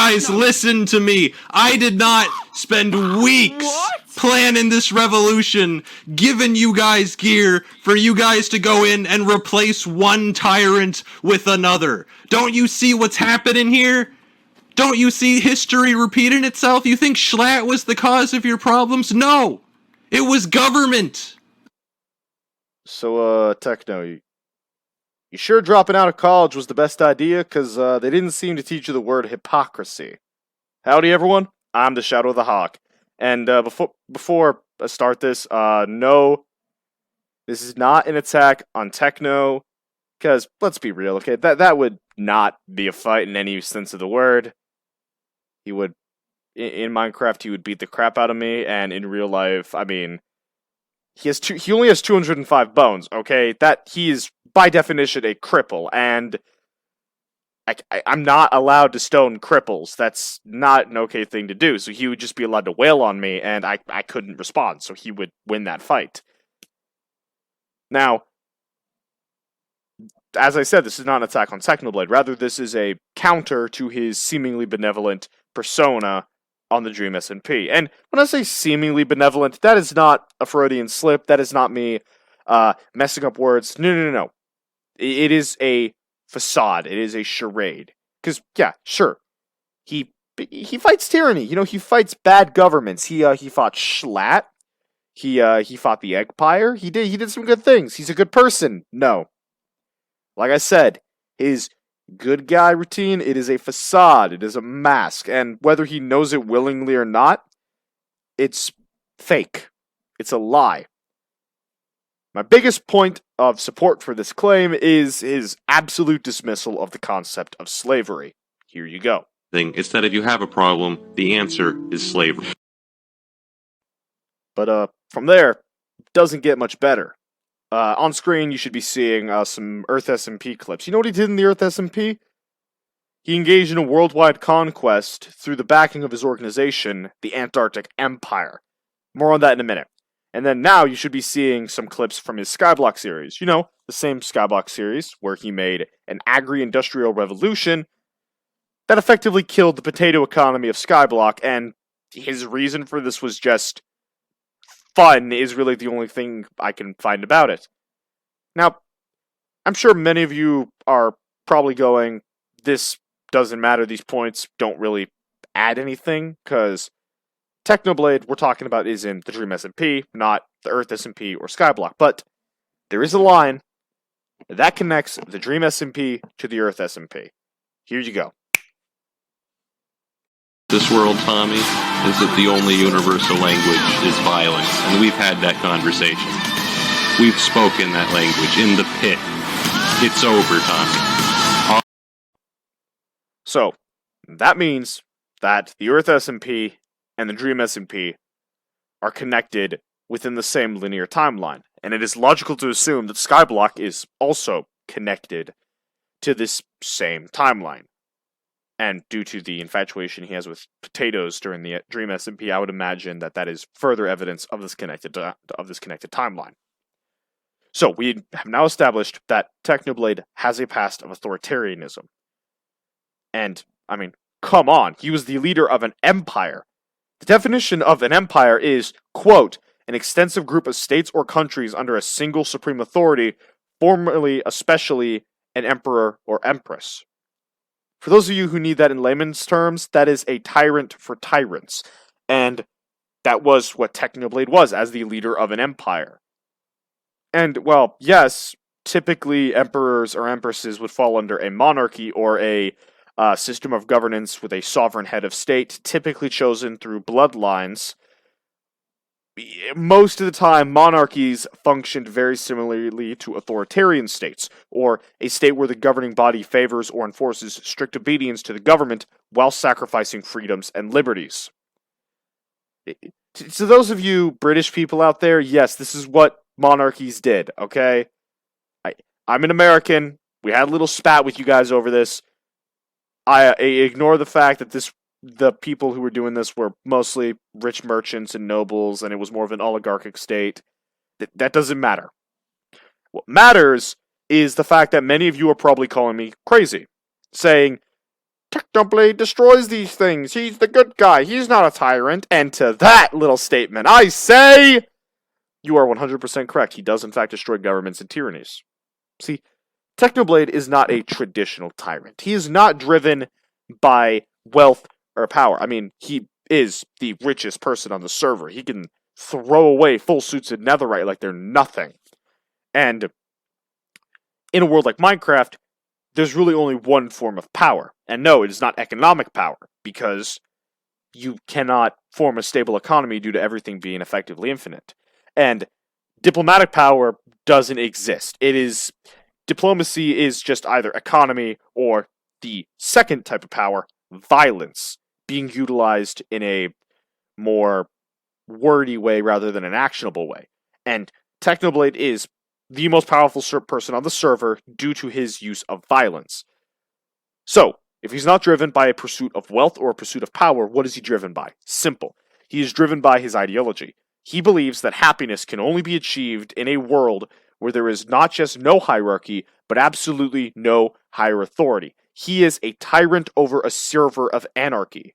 guys listen to me. I did not spend weeks planning this revolution, giving you guys gear for you guys to go in and replace one tyrant with another. Don't you see what's happening here? Don't you see history repeating itself? You think Schlatt was the cause of your problems? No! It was government! So, Techno, you sure dropping out of college was the best idea? Because they didn't seem to teach you the word hypocrisy. Howdy, everyone. I'm the Shadow of the Hawk. And before I start this, no, this is not an attack on Techno. Because, let's be real, okay? That would not be a fight in any sense of the word. He would, in Minecraft, he would beat the crap out of me, and in real life, I mean, he only has 205 bones, okay? He is, by definition, a cripple, and I'm not allowed to stone cripples. That's not an okay thing to do, so he would just be allowed to wail on me, and I couldn't respond, so he would win that fight. Now, as I said, this is not an attack on Technoblade. Rather, this is a counter to his seemingly benevolent persona on the Dream SMP. And when I say seemingly benevolent, that is not a Freudian slip. That is not me messing up words. No. It is a facade. It is a charade. Because, yeah, sure. He fights tyranny. You know, he fights bad governments. He fought Schlatt. He fought the Empire. He did some good things. He's a good person. No. Like I said, his good guy routine, it is a facade, it is a mask, and whether he knows it willingly or not, it's fake. It's a lie. My biggest point of support for this claim is his absolute dismissal of the concept of slavery. Here you go. It's that if you have a problem, the answer is slavery. But from there, it doesn't get much better. On screen, you should be seeing some Earth SMP clips. You know what he did in the Earth SMP? He engaged in a worldwide conquest through the backing of his organization, the Antarctic Empire. More on that in a minute. And then now you should be seeing some clips from his Skyblock series. You know, the same Skyblock series where he made an agri-industrial revolution that effectively killed the potato economy of Skyblock, and his reason for this was just fun is really the only thing I can find about it. Now, I'm sure many of you are probably going, this doesn't matter, these points don't really add anything, because Technoblade we're talking about is in the Dream SMP, not the Earth SMP or Skyblock, but there is a line that connects the Dream SMP to the Earth SMP. Here you go. This world, Tommy, is that the only universal language is violence, and we've had that conversation. We've spoken that language in the pit. It's over, Tommy. So, that means that the Earth SMP and the Dream SMP are connected within the same linear timeline, and it is logical to assume that Skyblock is also connected to this same timeline. And due to the infatuation he has with potatoes during the Dream SMP, I would imagine that is further evidence of this connected timeline. So we have now established that Technoblade has a past of authoritarianism. And, I mean, come on, he was the leader of an empire. The definition of an empire is, quote, an extensive group of states or countries under a single supreme authority, formerly especially an emperor or empress. For those of you who need that in layman's terms, that is a tyrant for tyrants. And that was what Technoblade was, as the leader of an empire. And, well, yes, typically emperors or empresses would fall under a monarchy or a system of governance with a sovereign head of state, typically chosen through bloodlines. Most of the time, monarchies functioned very similarly to authoritarian states, or a state where the governing body favors or enforces strict obedience to the government while sacrificing freedoms and liberties. To those of you British people out there, yes, this is what monarchies did, okay? I'm an American. We had a little spat with you guys over this. I ignore the fact that the people who were doing this were mostly rich merchants and nobles, and it was more of an oligarchic state. That doesn't matter. What matters is the fact that many of you are probably calling me crazy, saying, Technoblade destroys these things. He's the good guy. He's not a tyrant. And to that little statement, I say, you are 100% correct. He does, in fact, destroy governments and tyrannies. See, Technoblade is not a traditional tyrant. He is not driven by wealth or power. I mean, he is the richest person on the server. He can throw away full suits of netherite like they're nothing. And in a world like Minecraft, there's really only one form of power. And no, it is not economic power, because you cannot form a stable economy due to everything being effectively infinite. And diplomatic power doesn't exist. Diplomacy is just either economy or the second type of power, violence, being utilized in a more wordy way rather than an actionable way. And Technoblade is the most powerful person on the server due to his use of violence. So, if he's not driven by a pursuit of wealth or a pursuit of power, what is he driven by? Simple. He is driven by his ideology. He believes that happiness can only be achieved in a world where there is not just no hierarchy, but absolutely no higher authority. He is a tyrant over a server of anarchy.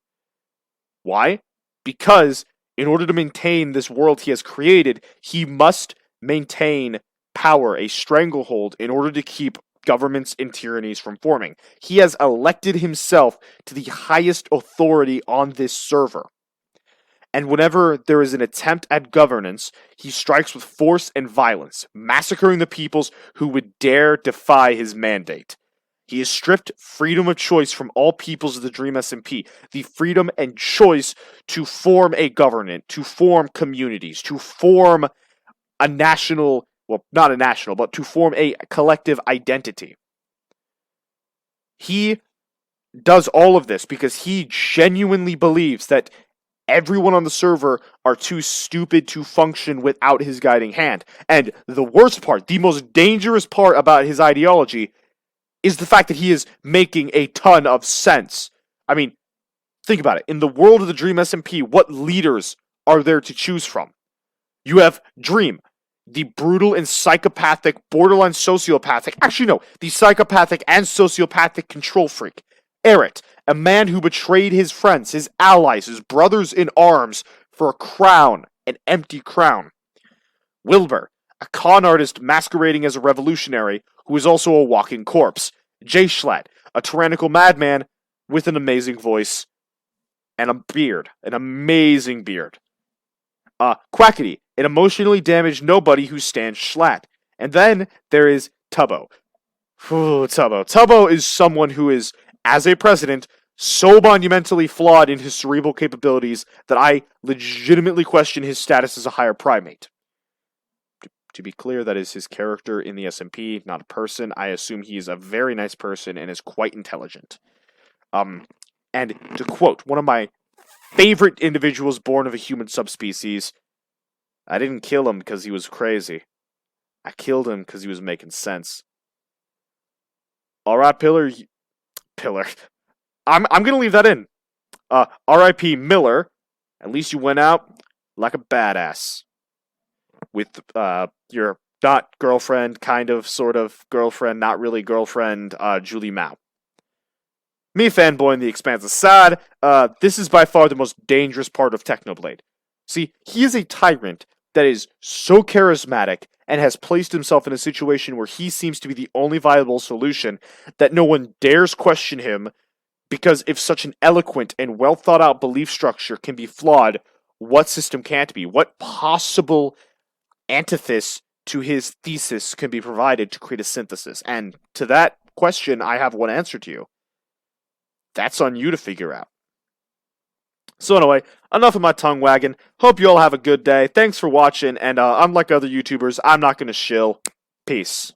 Why? Because in order to maintain this world he has created, he must maintain power, a stranglehold, in order to keep governments and tyrannies from forming. He has elected himself to the highest authority on this server. And whenever there is an attempt at governance, he strikes with force and violence, massacring the peoples who would dare defy his mandate. He has stripped freedom of choice from all peoples of the Dream SMP, the freedom and choice to form a government, to form communities, to form a national, well, not a national, but to form a collective identity. He does all of this because he genuinely believes that everyone on the server are too stupid to function without his guiding hand. And the worst part, the most dangerous part about his ideology is the fact that he is making a ton of sense. I mean, think about it. In the world of the Dream SMP, what leaders are there to choose from? You have Dream, the brutal and psychopathic, borderline sociopathic, the psychopathic and sociopathic control freak. Eret, a man who betrayed his friends, his allies, his brothers in arms for a crown, an empty crown. Wilbur, a con artist masquerading as a revolutionary who is also a walking corpse. Jay Schlatt, a tyrannical madman with an amazing voice and a beard, an amazing beard. Quackity, an emotionally damaged nobody who stands Schlatt. And then there is Tubbo. Tubbo. Tubbo is someone who is, as a president, so monumentally flawed in his cerebral capabilities that I legitimately question his status as a higher primate. To be clear, that is his character in the SMP, not a person. I assume he is a very nice person and is quite intelligent. And to quote one of my favorite individuals born of a human subspecies, I didn't kill him because he was crazy. I killed him because he was making sense. Alright, Pillar. I'm gonna leave that in. R.I.P. Miller. At least you went out like a badass. With your not girlfriend, kind of, sort of girlfriend, not really girlfriend, Julie Mao. Me fanboying the Expanse aside, this is by far the most dangerous part of Technoblade. See, he is a tyrant that is so charismatic and has placed himself in a situation where he seems to be the only viable solution that no one dares question him, because if such an eloquent and well thought out belief structure can be flawed, what system can't be? What possible antithesis to his thesis can be provided to create a synthesis? And to that question, I have one answer to you. That's on you to figure out. So anyway, enough of my tongue wagging. Hope you all have a good day. Thanks for watching, and unlike other YouTubers, I'm not going to shill. Peace.